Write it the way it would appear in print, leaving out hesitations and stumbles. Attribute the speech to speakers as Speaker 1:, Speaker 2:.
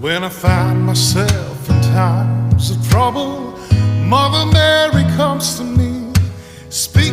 Speaker 1: When I find myself in times of trouble, Mother Mary comes to me, speaks